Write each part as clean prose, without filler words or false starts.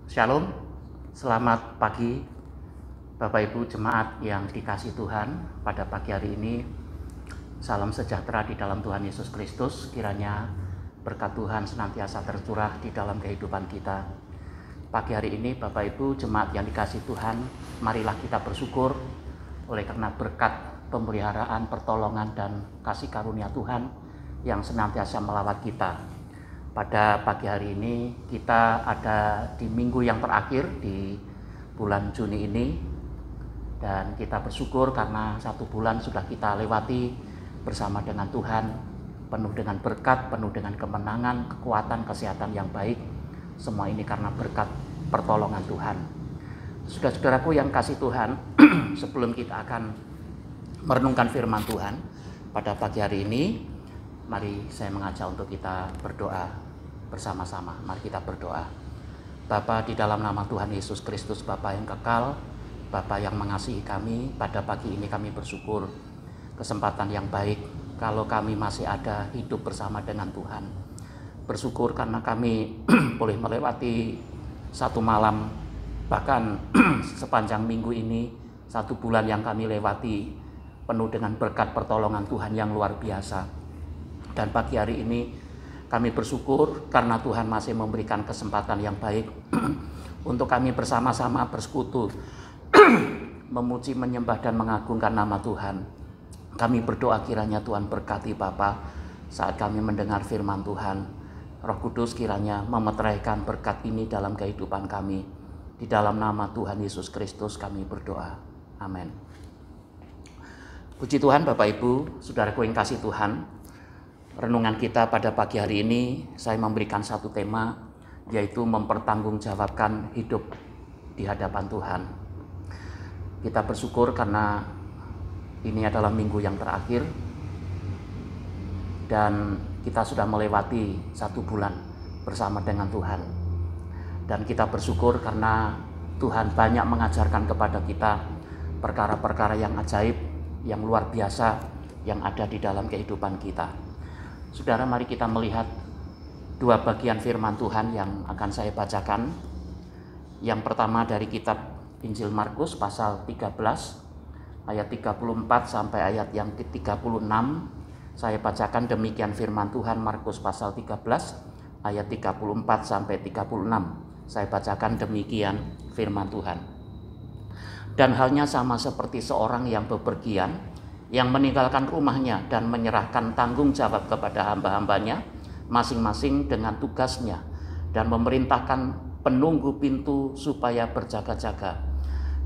Shalom, selamat pagi Bapak Ibu Jemaat yang dikasih Tuhan. Pada pagi hari ini salam sejahtera di dalam Tuhan Yesus Kristus. Kiranya berkat Tuhan senantiasa tercurah di dalam kehidupan kita. Pagi hari ini Bapak Ibu Jemaat yang dikasih Tuhan, marilah kita bersyukur oleh karena berkat pemeliharaan, pertolongan dan kasih karunia Tuhan yang senantiasa melawat kita. Pada pagi hari ini kita ada di minggu yang terakhir di bulan Juni ini, dan kita bersyukur karena satu bulan sudah kita lewati bersama dengan Tuhan, penuh dengan berkat, penuh dengan kemenangan, kekuatan, kesehatan yang baik. Semua ini karena berkat pertolongan Tuhan. Saudara-saudaraku yang kasih Tuhan, sebelum kita akan merenungkan firman Tuhan pada pagi hari ini, mari saya mengajak untuk kita berdoa bersama-sama. Mari kita berdoa. Bapa, di dalam nama Tuhan Yesus Kristus, Bapa yang kekal, Bapa yang mengasihi kami, pada pagi ini kami bersyukur kesempatan yang baik kalau kami masih ada hidup bersama dengan Tuhan. Bersyukur karena kami boleh melewati satu malam, bahkan sepanjang minggu ini, satu bulan yang kami lewati penuh dengan berkat pertolongan Tuhan yang luar biasa. Dan pagi hari ini kami bersyukur karena Tuhan masih memberikan kesempatan yang baik untuk kami bersama-sama bersekutu memuji, menyembah dan mengagungkan nama Tuhan. Kami berdoa kiranya Tuhan berkati Bapa saat kami mendengar firman Tuhan. Roh Kudus kiranya memeteraikan berkat ini dalam kehidupan kami. Di dalam nama Tuhan Yesus Kristus kami berdoa. Amin. Puji Tuhan Bapak Ibu, saudaraku yang kasih Tuhan. Renungan kita pada pagi hari ini saya memberikan satu tema, yaitu mempertanggungjawabkan hidup di hadapan Tuhan. Kita bersyukur karena ini adalah minggu yang terakhir dan kita sudah melewati satu bulan bersama dengan Tuhan. Dan kita bersyukur karena Tuhan banyak mengajarkan kepada kita perkara-perkara yang ajaib, yang luar biasa yang ada di dalam kehidupan kita. Saudara, mari kita melihat dua bagian firman Tuhan yang akan saya bacakan. Yang pertama dari kitab Injil Markus pasal 13 ayat 34 sampai ayat yang ke-36. Saya bacakan demikian firman Tuhan, Markus pasal 13 ayat 34 sampai 36. Saya bacakan demikian firman Tuhan. Dan halnya sama seperti seorang yang bepergian, yang meninggalkan rumahnya dan menyerahkan tanggung jawab kepada hamba-hambanya masing-masing dengan tugasnya, dan memerintahkan penunggu pintu supaya berjaga-jaga.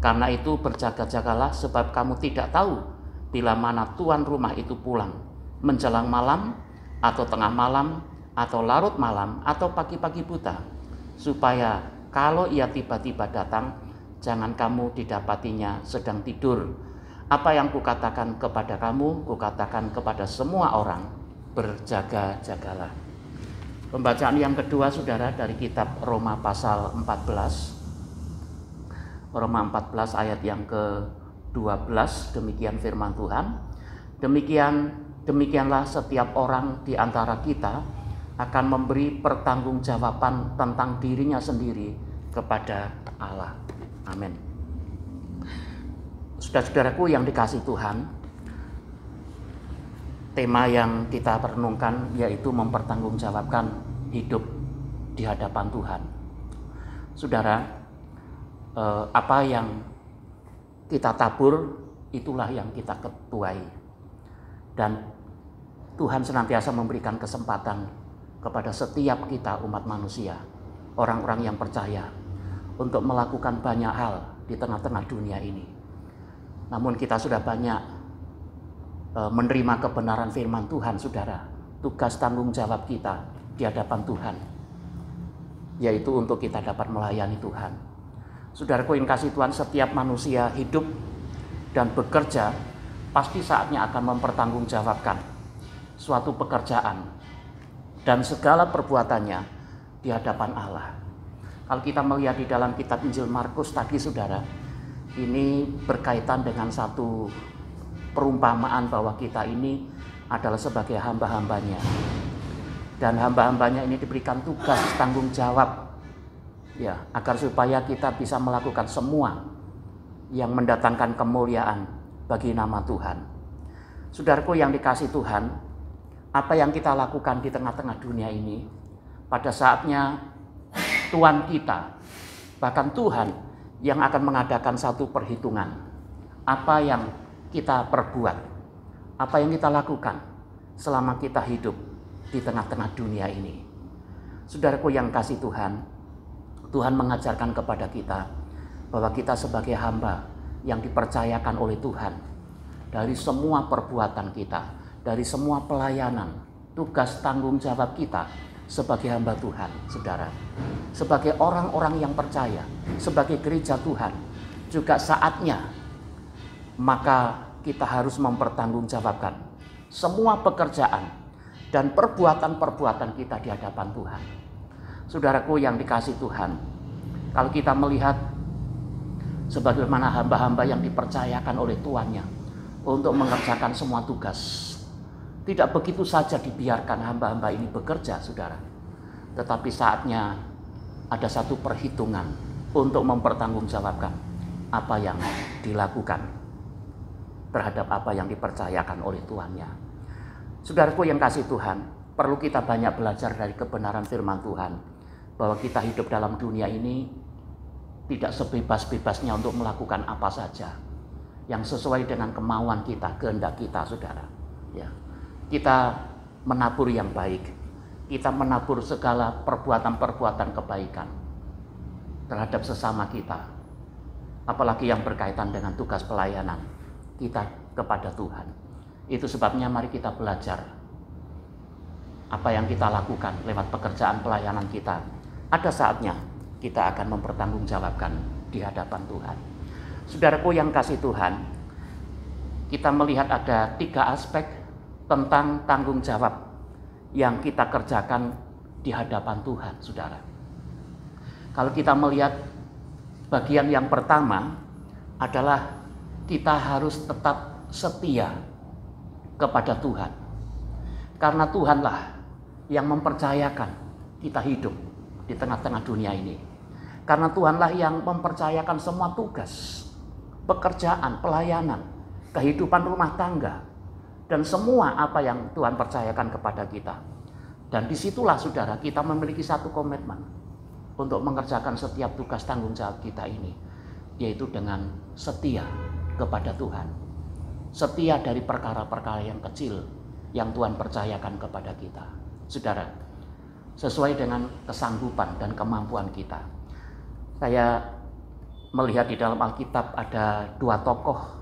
Karena itu berjaga-jagalah, sebab kamu tidak tahu bila mana tuan rumah itu pulang, menjelang malam atau tengah malam atau larut malam atau pagi-pagi buta, supaya kalau ia tiba-tiba datang, jangan kamu didapatinya sedang tidur. Apa yang kukatakan kepada kamu, kukatakan kepada semua orang, berjaga-jagalah. Pembacaan yang kedua, saudara, dari kitab Roma pasal 14. Roma 14 ayat yang ke-12, demikian firman Tuhan. Demikianlah setiap orang di antara kita akan memberi pertanggungjawaban tentang dirinya sendiri kepada Allah. Amin. Saudara-saudaraku yang dikasih Tuhan, tema yang kita renungkan yaitu mempertanggungjawabkan hidup di hadapan Tuhan. Saudara, apa yang kita tabur, itulah yang kita tuai. Dan Tuhan senantiasa memberikan kesempatan kepada setiap kita umat manusia, orang-orang yang percaya, untuk melakukan banyak hal di tengah-tengah dunia ini. Namun kita sudah banyak menerima kebenaran firman Tuhan, saudara. Tugas tanggung jawab kita di hadapan Tuhan, yaitu untuk kita dapat melayani Tuhan. Saudaraku yang kasih Tuhan, setiap manusia hidup dan bekerja pasti saatnya akan mempertanggungjawabkan suatu pekerjaan dan segala perbuatannya di hadapan Allah. Kalau kita melihat di dalam kitab Injil Markus tadi, saudara, ini berkaitan dengan satu perumpamaan bahwa kita ini adalah sebagai hamba-hambanya. Dan hamba-hambanya ini diberikan tugas tanggung jawab Ya, agar supaya kita bisa melakukan semua yang mendatangkan kemuliaan bagi nama Tuhan. Saudaraku yang dikasihi Tuhan, apa yang kita lakukan di tengah-tengah dunia ini, pada saatnya Tuhan kita, bahkan Tuhan yang akan mengadakan satu perhitungan. Apa yang kita perbuat, apa yang kita lakukan selama kita hidup di tengah-tengah dunia ini. Saudaraku yang kasih Tuhan, Tuhan mengajarkan kepada kita bahwa kita sebagai hamba yang dipercayakan oleh Tuhan, dari semua perbuatan kita, dari semua pelayanan, tugas tanggung jawab kita sebagai hamba Tuhan, saudara, sebagai orang-orang yang percaya, sebagai gereja Tuhan, juga saatnya maka kita harus mempertanggungjawabkan semua pekerjaan dan perbuatan-perbuatan kita di hadapan Tuhan. Saudaraku yang dikasihi Tuhan, kalau kita melihat sebagaimana hamba-hamba yang dipercayakan oleh tuannya untuk mengerjakan semua tugas, tidak begitu saja dibiarkan hamba-hamba ini bekerja, saudara. Tetapi saatnya ada satu perhitungan untuk mempertanggungjawabkan apa yang dilakukan terhadap apa yang dipercayakan oleh tuannya. Saudaraku yang kasih Tuhan, perlu kita banyak belajar dari kebenaran firman Tuhan, bahwa kita hidup dalam dunia ini tidak sebebas-bebasnya untuk melakukan apa saja yang sesuai dengan kemauan kita, kehendak kita, saudara. Ya, kita menabur yang baik, kita menabur segala perbuatan-perbuatan kebaikan terhadap sesama kita, apalagi yang berkaitan dengan tugas pelayanan kita kepada Tuhan. Itu sebabnya mari kita belajar apa yang kita lakukan lewat pekerjaan pelayanan kita. Ada saatnya kita akan mempertanggungjawabkan di hadapan Tuhan. Saudaraku yang kasih Tuhan, kita melihat ada 3 aspek tentang tanggung jawab yang kita kerjakan di hadapan Tuhan, saudara. Kalau kita melihat bagian yang pertama adalah kita harus tetap setia kepada Tuhan. Karena Tuhanlah yang mempercayakan kita hidup di tengah-tengah dunia ini. Karena Tuhanlah yang mempercayakan semua tugas, pekerjaan, pelayanan, kehidupan rumah tangga, dan semua apa yang Tuhan percayakan kepada kita. Dan disitulah saudara, kita memiliki satu komitmen untuk mengerjakan setiap tugas tanggung jawab kita ini, yaitu dengan setia kepada Tuhan. Setia dari perkara-perkara yang kecil yang Tuhan percayakan kepada kita. Saudara, sesuai dengan kesanggupan dan kemampuan kita. Saya melihat di dalam Alkitab ada 2 tokoh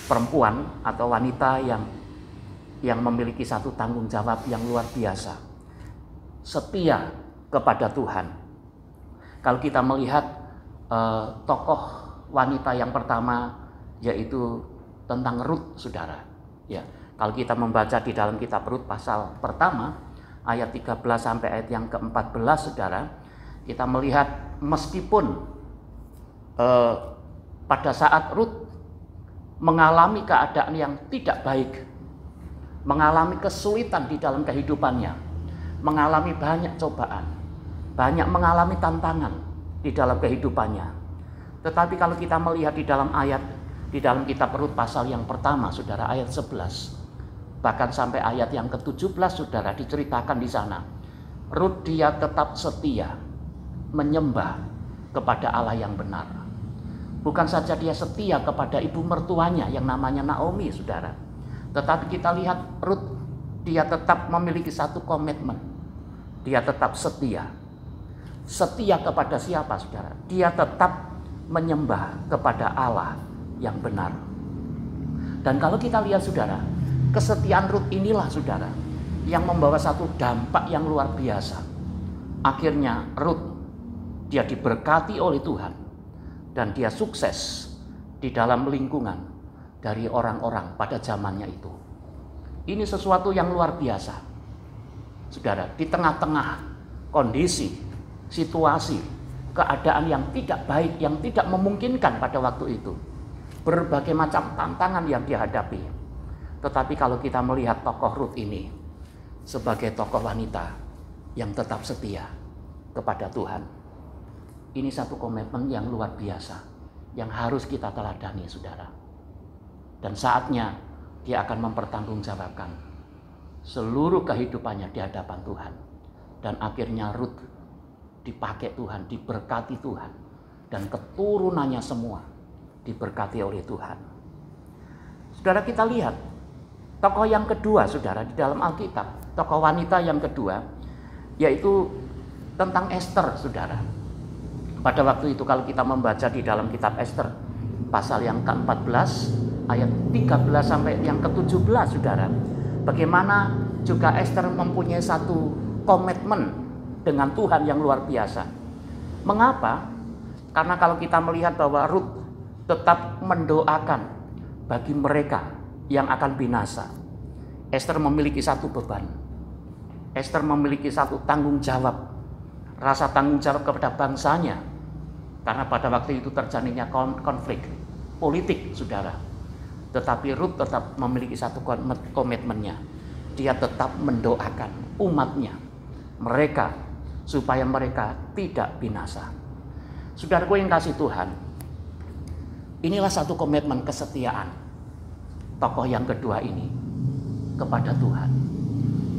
perempuan atau wanita yang memiliki satu tanggung jawab yang luar biasa. Setia kepada Tuhan. Kalau kita melihat tokoh wanita yang pertama, yaitu tentang Rut, saudara. Ya, kalau kita membaca di dalam kitab Rut pasal pertama, ayat 13 sampai ayat yang ke-14, saudara, kita melihat meskipun pada saat Rut mengalami keadaan yang tidak baik, mengalami kesulitan di dalam kehidupannya, mengalami banyak cobaan, banyak mengalami tantangan di dalam kehidupannya. Tetapi kalau kita melihat di dalam kitab Rut pasal yang pertama, saudara, ayat 11, bahkan sampai ayat yang ke-17, saudara, diceritakan di sana, Rut dia tetap setia menyembah kepada Allah yang benar. Bukan saja dia setia kepada ibu mertuanya yang namanya Naomi, saudara, tetapi kita lihat Rut dia tetap memiliki satu komitmen. Dia tetap setia. Setia kepada siapa, saudara? Dia tetap menyembah kepada Allah yang benar. Dan kalau kita lihat, saudara, kesetiaan Rut inilah, saudara, yang membawa satu dampak yang luar biasa. Akhirnya Rut dia diberkati oleh Tuhan dan dia sukses di dalam lingkungan dari orang-orang pada zamannya itu. Ini sesuatu yang luar biasa, saudara, di tengah-tengah kondisi, situasi, keadaan yang tidak baik, yang tidak memungkinkan pada waktu itu. Berbagai macam tantangan yang dihadapi. Tetapi kalau kita melihat tokoh Rut ini sebagai tokoh wanita yang tetap setia kepada Tuhan. Ini satu komitmen yang luar biasa, yang harus kita teladani, saudara. Dan saatnya dia akan mempertanggungjawabkan seluruh kehidupannya di hadapan Tuhan. Dan akhirnya Rut dipakai Tuhan, diberkati Tuhan. Dan keturunannya semua diberkati oleh Tuhan. Saudara, kita lihat tokoh yang kedua, saudara, di dalam Alkitab. Tokoh wanita yang kedua, yaitu tentang Esther, saudara. Pada waktu itu kalau kita membaca di dalam kitab Esther, pasal yang ke-14, ayat 13 sampai yang ke-17, saudara. Bagaimana juga Esther mempunyai satu komitmen dengan Tuhan yang luar biasa. Mengapa? Karena kalau kita melihat bahwa Rut tetap mendoakan bagi mereka yang akan binasa. Esther memiliki satu beban. Esther memiliki satu tanggung jawab. Rasa tanggung jawab kepada bangsanya. Karena pada waktu itu terjadinya konflik politik, saudara. Tetapi Rut tetap memiliki satu komitmennya. Dia tetap mendoakan umatnya, mereka, supaya mereka tidak binasa. Saudaraku yang kasih Tuhan, inilah satu komitmen kesetiaan tokoh yang kedua ini kepada Tuhan.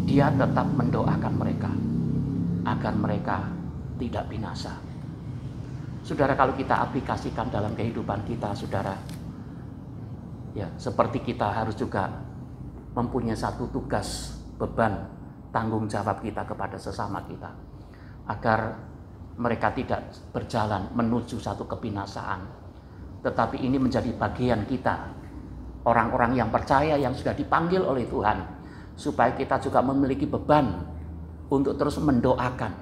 Dia tetap mendoakan mereka agar mereka tidak binasa. Saudara, kalau kita aplikasikan dalam kehidupan kita, saudara, ya, seperti kita harus juga mempunyai satu tugas, beban, tanggung jawab kita kepada sesama kita, agar mereka tidak berjalan menuju satu kebinasaan. Tetapi ini menjadi bagian kita, orang-orang yang percaya yang sudah dipanggil oleh Tuhan, supaya kita juga memiliki beban untuk terus mendoakan.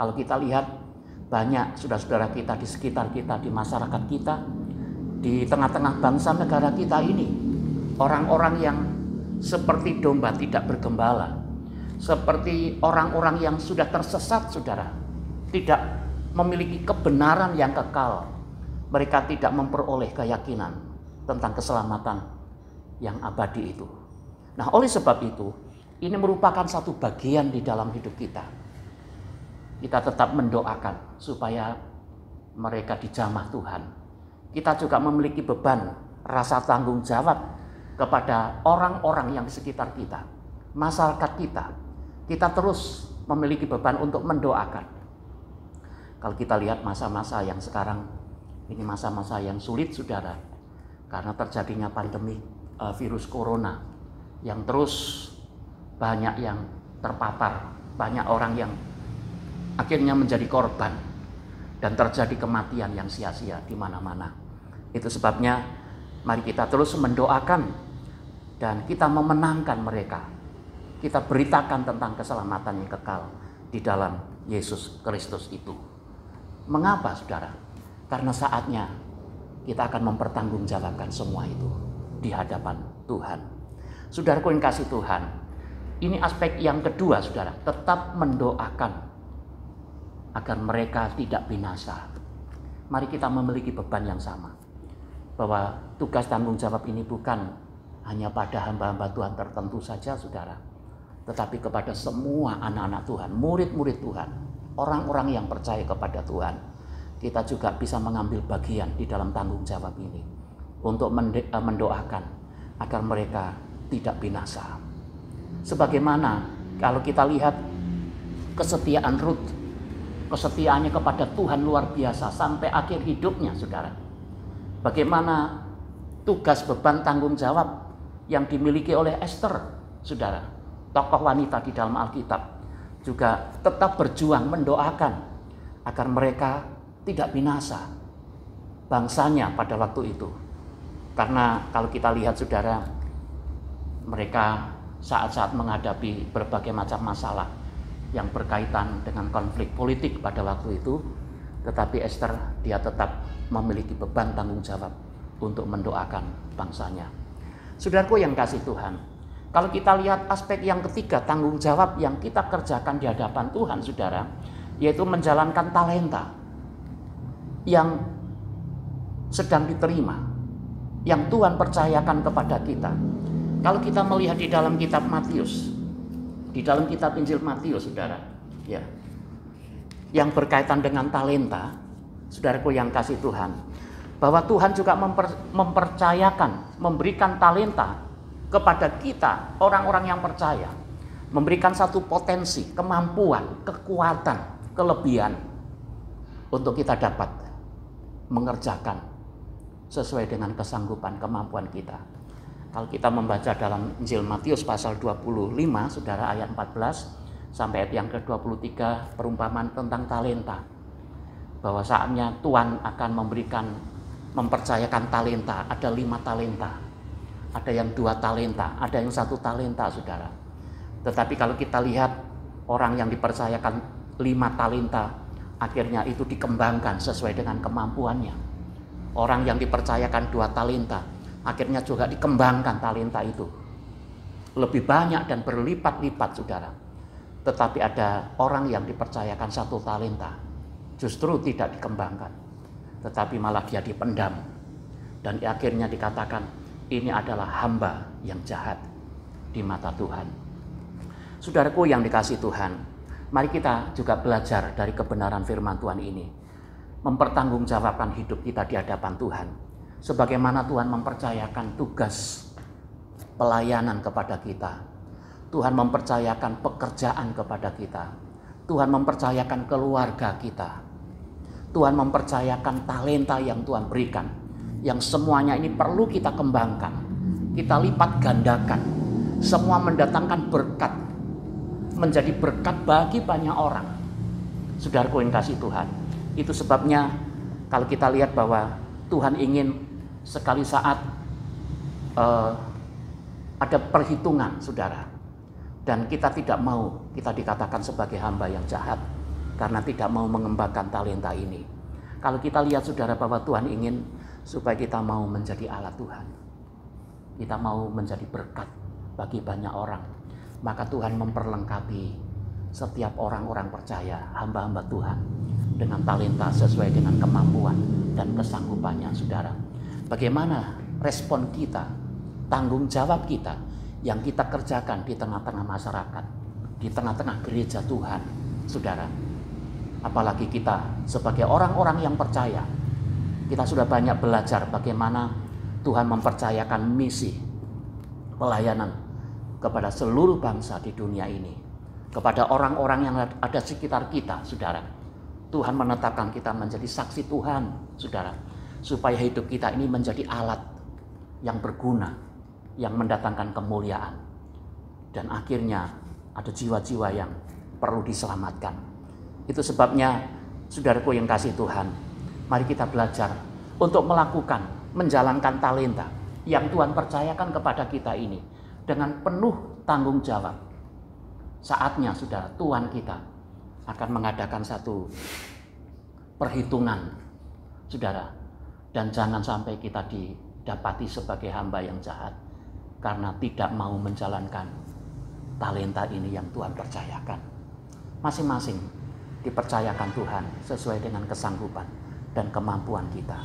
Kalau kita lihat banyak saudara-saudara kita di sekitar kita, di masyarakat kita, di tengah-tengah bangsa negara kita ini, orang-orang yang seperti domba tidak bergembala, seperti orang-orang yang sudah tersesat, saudara, tidak memiliki kebenaran yang kekal. Mereka tidak memperoleh keyakinan tentang keselamatan yang abadi itu. Nah, oleh sebab itu, ini merupakan satu bagian di dalam hidup kita. Kita tetap mendoakan supaya mereka dijamah Tuhan. Kita juga memiliki beban, rasa tanggung jawab kepada orang-orang yang di sekitar kita, masyarakat kita. Kita terus memiliki beban untuk mendoakan. Kalau kita lihat masa-masa yang sekarang, ini masa-masa yang sulit, saudara, karena terjadinya pandemi virus corona yang terus banyak yang terpapar, banyak orang yang akhirnya menjadi korban dan terjadi kematian yang sia-sia di mana-mana. Itu sebabnya mari kita terus mendoakan dan kita memenangkan mereka. Kita beritakan tentang keselamatan yang kekal di dalam Yesus Kristus itu. Mengapa, saudara? Karena saatnya kita akan mempertanggungjawabkan semua itu di hadapan Tuhan. Saudaraku yang kasih Tuhan, ini aspek yang kedua, saudara, tetap mendoakan agar mereka tidak binasa. Mari kita memiliki beban yang sama, bahwa tugas tanggung jawab ini bukan hanya pada hamba-hamba Tuhan tertentu saja, saudara, tetapi kepada semua anak-anak Tuhan, murid-murid Tuhan, orang-orang yang percaya kepada Tuhan. Kita juga bisa mengambil bagian di dalam tanggung jawab ini untuk mendoakan agar mereka tidak binasa. Sebagaimana kalau kita lihat kesetiaan Rut, kesetiaannya kepada Tuhan luar biasa sampai akhir hidupnya, saudara. Bagaimana tugas beban tanggung jawab yang dimiliki oleh Esther, saudara, tokoh wanita di dalam Alkitab, juga tetap berjuang mendoakan agar mereka tidak binasa, bangsanya pada waktu itu. Karena kalau kita lihat, saudara, mereka saat-saat menghadapi berbagai macam masalah yang berkaitan dengan konflik politik pada waktu itu, tetapi Esther, dia tetap memiliki beban tanggung jawab untuk mendoakan bangsanya. Saudaraku yang kasih Tuhan, kalau kita lihat aspek yang ketiga, tanggung jawab yang kita kerjakan di hadapan Tuhan, saudara, yaitu menjalankan talenta yang sedang diterima, yang Tuhan percayakan kepada kita. Kalau kita melihat di dalam kitab Matius, di dalam kitab Injil Matius, saudara, ya, yang berkaitan dengan talenta, saudaraku yang kasih Tuhan, bahwa Tuhan juga mempercayakan, memberikan talenta kepada kita, orang-orang yang percaya, memberikan satu potensi, kemampuan, kekuatan, kelebihan untuk kita dapat mengerjakan sesuai dengan kesanggupan, kemampuan kita. Kalau kita membaca dalam Injil Matius pasal 25, saudara, ayat 14 sampai ayat yang ke-23, perumpamaan tentang talenta. Bahwa saatnya Tuhan akan mempercayakan talenta. Ada 5 talenta, ada yang 2 talenta, ada yang 1 talenta, saudara. Tetapi kalau kita lihat orang yang dipercayakan 5 talenta, akhirnya itu dikembangkan sesuai dengan kemampuannya. Orang yang dipercayakan 2 talenta, akhirnya juga dikembangkan talenta itu lebih banyak dan berlipat-lipat, saudara. Tetapi ada orang yang dipercayakan 1 talenta, justru tidak dikembangkan, tetapi malah dia dipendam. Dan akhirnya dikatakan, ini adalah hamba yang jahat di mata Tuhan. Saudaraku yang dikasihi Tuhan, mari kita juga belajar dari kebenaran firman Tuhan ini. Mempertanggungjawabkan hidup kita di hadapan Tuhan. Sebagaimana Tuhan mempercayakan tugas pelayanan kepada kita. Tuhan mempercayakan pekerjaan kepada kita. Tuhan mempercayakan keluarga kita. Tuhan mempercayakan talenta yang Tuhan berikan. Yang semuanya ini perlu kita kembangkan. Kita lipat gandakan. Semua mendatangkan berkat. Menjadi berkat bagi banyak orang. Saudaraku yang kasih Tuhan. Itu sebabnya kalau kita lihat bahwa Tuhan ingin sekali saat ada perhitungan, saudara. Dan kita tidak mau kita dikatakan sebagai hamba yang jahat karena tidak mau mengembangkan talenta ini. Kalau kita lihat, saudara, bahwa Tuhan ingin supaya kita mau menjadi alat Tuhan. Kita mau menjadi berkat bagi banyak orang. Maka Tuhan memperlengkapi setiap orang-orang percaya, hamba-hamba Tuhan, dengan talenta sesuai dengan kemampuan dan kesanggupannya, saudara. Bagaimana respon kita, tanggung jawab kita yang kita kerjakan di tengah-tengah masyarakat, di tengah-tengah gereja Tuhan, saudara. Apalagi kita sebagai orang-orang yang percaya, kita sudah banyak belajar bagaimana Tuhan mempercayakan misi pelayanan kepada seluruh bangsa di dunia ini, kepada orang-orang yang ada sekitar kita, saudara. Tuhan menetapkan kita menjadi saksi Tuhan, saudara, supaya hidup kita ini menjadi alat yang berguna, yang mendatangkan kemuliaan. Dan akhirnya ada jiwa-jiwa yang perlu diselamatkan. Itu sebabnya, saudaraku yang kasih Tuhan, mari kita belajar untuk melakukan, menjalankan talenta yang Tuhan percayakan kepada kita ini dengan penuh tanggung jawab. Saatnya, saudara, Tuhan kita akan mengadakan satu perhitungan, saudara. Dan jangan sampai kita didapati sebagai hamba yang jahat karena tidak mau menjalankan talenta ini yang Tuhan percayakan. Masing-masing dipercayakan Tuhan sesuai dengan kesanggupan dan kemampuan kita.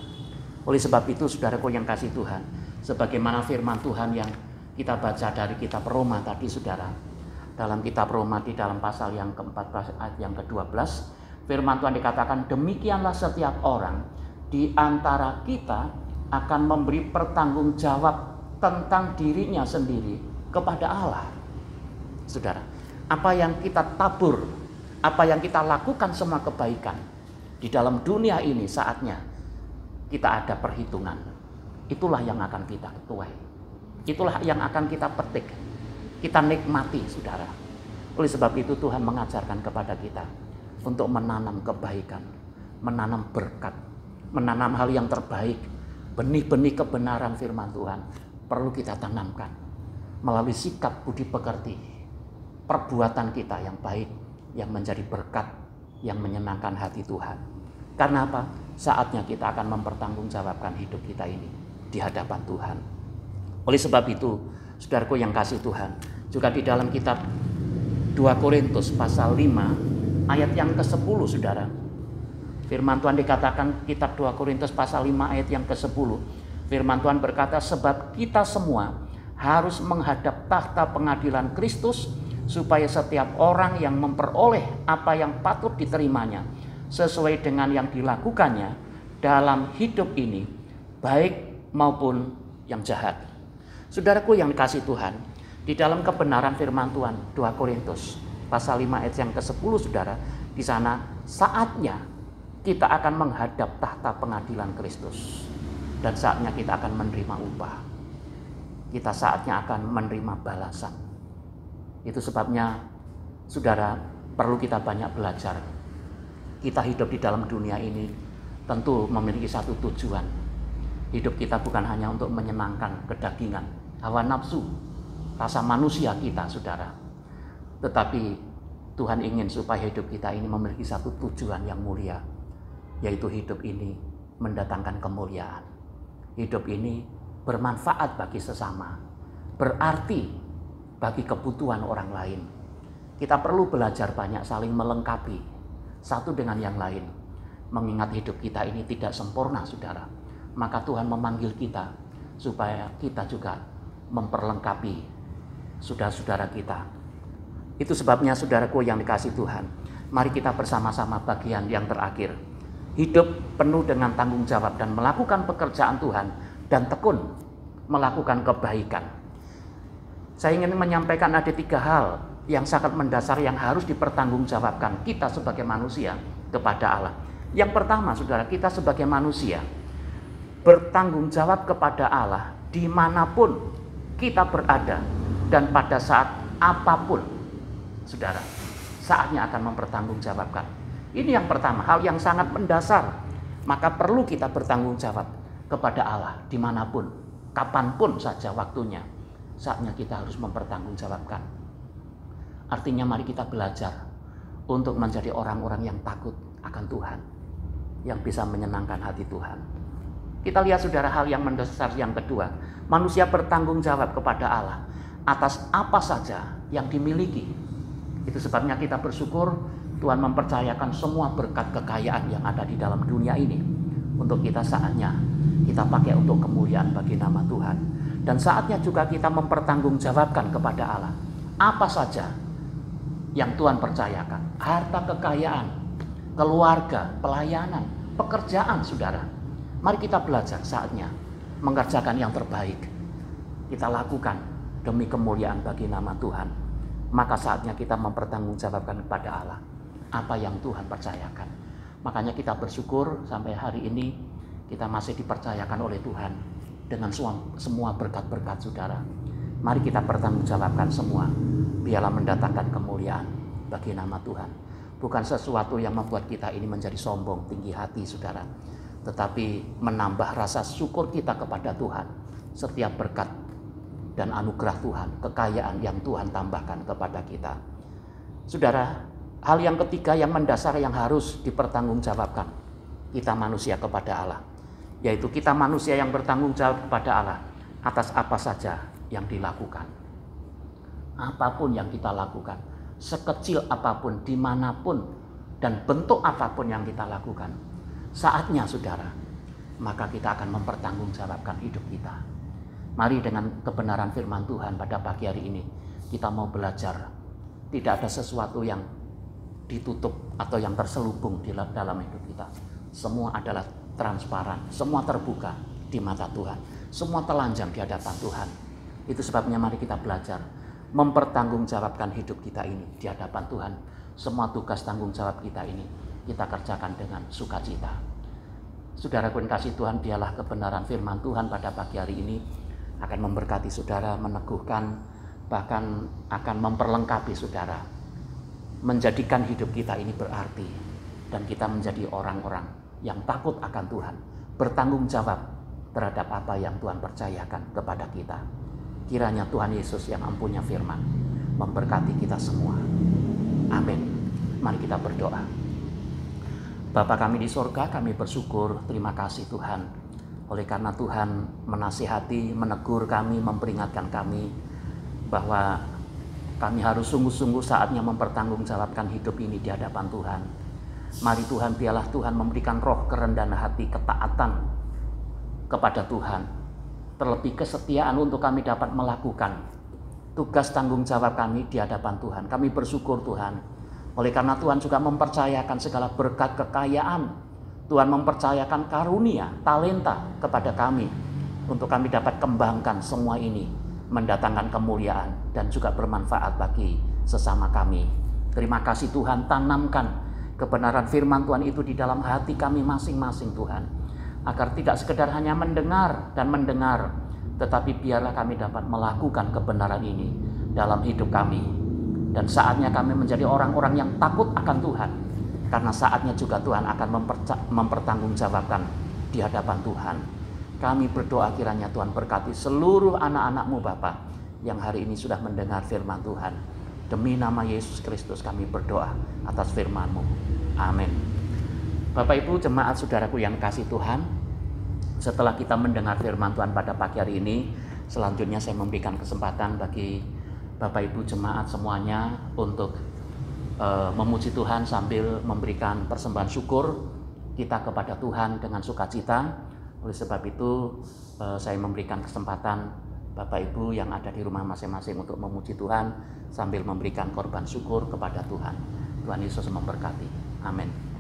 Oleh sebab itu, saudaraku yang kasih Tuhan, sebagaimana firman Tuhan yang kita baca dari kitab Roma tadi, saudara, dalam kitab Roma di dalam pasal yang ke-14 ayat yang ke-12, firman Tuhan dikatakan, demikianlah setiap orang di antara kita akan memberi pertanggungjawab tentang dirinya sendiri kepada Allah. Saudara, apa yang kita tabur, apa yang kita lakukan semua kebaikan di dalam dunia ini, saatnya kita ada perhitungan. Itulah yang akan kita tuai. Itulah yang akan kita petik. Kita nikmati, saudara. Oleh sebab itu Tuhan mengajarkan kepada kita untuk menanam kebaikan, menanam berkat, menanam hal yang terbaik. Benih-benih kebenaran firman Tuhan perlu kita tanamkan melalui sikap budi pekerti, perbuatan kita yang baik, yang menjadi berkat, yang menyenangkan hati Tuhan. Karena apa? Saatnya kita akan mempertanggungjawabkan hidup kita ini di hadapan Tuhan. Oleh sebab itu, saudaraku yang kasih Tuhan, juga di dalam kitab 2 Korintus pasal 5 ayat yang ke-10, saudara. Firman Tuhan dikatakan, kitab 2 Korintus pasal 5 ayat yang ke-10. Firman Tuhan berkata, sebab kita semua harus menghadap tahta pengadilan Kristus, supaya setiap orang yang memperoleh apa yang patut diterimanya sesuai dengan yang dilakukannya dalam hidup ini, baik maupun yang jahat. Saudaraku yang dikasihi Tuhan, di dalam kebenaran firman Tuhan 2 Korintus pasal 5 ayat yang ke-10, saudara, di sana saatnya kita akan menghadap tahta pengadilan Kristus, dan saatnya kita akan menerima upah. Kita saatnya akan menerima balasan. Itu sebabnya, saudara, perlu kita banyak belajar. Kita hidup di dalam dunia ini tentu memiliki satu tujuan. Hidup kita bukan hanya untuk menyenangkan kedagingan, hawa nafsu, rasa manusia kita, saudara. Tetapi Tuhan ingin supaya hidup kita ini memiliki satu tujuan yang mulia, yaitu hidup ini mendatangkan kemuliaan. Hidup ini bermanfaat bagi sesama, berarti bagi kebutuhan orang lain. Kita perlu belajar banyak saling melengkapi satu dengan yang lain. Mengingat hidup kita ini tidak sempurna, saudara. Maka Tuhan memanggil kita supaya kita juga memperlengkapi saudara-saudara kita. Itu sebabnya, saudaraku yang dikasihi Tuhan, mari kita bersama-sama bagian yang terakhir. Hidup penuh dengan tanggung jawab dan melakukan pekerjaan Tuhan dan tekun melakukan kebaikan. Saya ingin menyampaikan ada 3 hal yang sangat mendasar yang harus dipertanggungjawabkan kita sebagai manusia kepada Allah. Yang pertama, saudara, kita sebagai manusia bertanggung jawab kepada Allah dimanapun kita berada dan pada saat apapun, saudara, saatnya akan mempertanggungjawabkan. Ini yang pertama, hal yang sangat mendasar. Maka perlu kita bertanggung jawab kepada Allah dimanapun, kapanpun saja waktunya. Saatnya kita harus mempertanggungjawabkan. Artinya mari kita belajar untuk menjadi orang-orang yang takut akan Tuhan, yang bisa menyenangkan hati Tuhan. Kita lihat, saudara, hal yang mendasar yang kedua. Manusia bertanggung jawab kepada Allah atas apa saja yang dimiliki. Itu sebabnya kita bersyukur Tuhan mempercayakan semua berkat kekayaan yang ada di dalam dunia ini untuk kita saatnya kita pakai untuk kemuliaan bagi nama Tuhan. Dan saatnya juga kita mempertanggungjawabkan kepada Allah apa saja yang Tuhan percayakan. Harta kekayaan, keluarga, pelayanan, pekerjaan, saudara. Mari kita belajar saatnya mengerjakan yang terbaik. Kita lakukan demi kemuliaan bagi nama Tuhan. Maka saatnya kita mempertanggungjawabkan kepada Allah apa yang Tuhan percayakan. Makanya kita bersyukur sampai hari ini kita masih dipercayakan oleh Tuhan dengan semua berkat-berkat, saudara. Mari kita pertanggungjawabkan semua. Biarlah mendatangkan kemuliaan bagi nama Tuhan. Bukan sesuatu yang membuat kita ini menjadi sombong, tinggi hati, saudara. Tetapi menambah rasa syukur kita kepada Tuhan. Setiap berkat dan anugerah Tuhan, kekayaan yang Tuhan tambahkan kepada kita. Saudara, hal yang ketiga yang mendasar yang harus dipertanggungjawabkan kita manusia kepada Allah, yaitu kita manusia yang bertanggung jawab kepada Allah atas apa saja yang dilakukan. Apapun yang kita lakukan, sekecil apapun, dimanapun, dan bentuk apapun yang kita lakukan, saatnya, saudara, maka kita akan mempertanggungjawabkan hidup kita. Mari dengan kebenaran firman Tuhan pada pagi hari ini, kita mau belajar. Tidak ada sesuatu yang ditutup atau yang terselubung di dalam hidup kita. Semua adalah transparan, semua terbuka di mata Tuhan. Semua telanjang di hadapan Tuhan. Itu sebabnya mari kita belajar mempertanggungjawabkan hidup kita ini di hadapan Tuhan. Semua tugas tanggung jawab kita ini kita kerjakan dengan sukacita. Saudara yang kasih Tuhan, biarlah kebenaran firman Tuhan pada pagi hari ini akan memberkati saudara, meneguhkan, bahkan akan memperlengkapi saudara, menjadikan hidup kita ini berarti, dan kita menjadi orang-orang yang takut akan Tuhan, bertanggung jawab terhadap apa yang Tuhan percayakan kepada kita. Kiranya Tuhan Yesus yang ampunya firman memberkati kita semua. Amin. Mari kita berdoa. Bapa kami di sorga, kami bersyukur, terima kasih Tuhan, oleh karena Tuhan menasihati, menegur kami, memperingatkan kami bahwa kami harus sungguh-sungguh saatnya mempertanggungjawabkan hidup ini di hadapan Tuhan. Mari Tuhan, biarlah Tuhan memberikan roh kerendahan hati, ketaatan kepada Tuhan, terlebih kesetiaan untuk kami dapat melakukan tugas tanggung jawab kami di hadapan Tuhan. Kami bersyukur Tuhan, Oleh karena Tuhan juga mempercayakan segala berkat kekayaan, Tuhan mempercayakan karunia, talenta kepada kami, untuk kami dapat kembangkan semua ini, mendatangkan kemuliaan dan juga bermanfaat bagi sesama kami. Terima kasih Tuhan, tanamkan kebenaran firman Tuhan itu di dalam hati kami masing-masing Tuhan, agar tidak sekedar hanya mendengar dan mendengar, tetapi biarlah kami dapat melakukan kebenaran ini dalam hidup kami. Dan saatnya kami menjadi orang-orang yang takut akan Tuhan, karena saatnya juga Tuhan akan mempertanggungjawabkan di hadapan Tuhan. Kami berdoa kiranya Tuhan berkati seluruh anak-anak-Mu Bapa yang hari ini sudah mendengar firman Tuhan. Demi nama Yesus Kristus kami berdoa atas firman-Mu. Amin. Bapak Ibu jemaat saudaraku yang kasih Tuhan, setelah kita mendengar firman Tuhan pada pagi hari ini, selanjutnya saya memberikan kesempatan bagi Bapak Ibu jemaat semuanya untuk memuji Tuhan sambil memberikan persembahan syukur kita kepada Tuhan dengan sukacita. Oleh sebab itu saya memberikan kesempatan Bapak Ibu yang ada di rumah masing-masing untuk memuji Tuhan sambil memberikan korban syukur kepada Tuhan. Tuhan Yesus memberkati. Amin.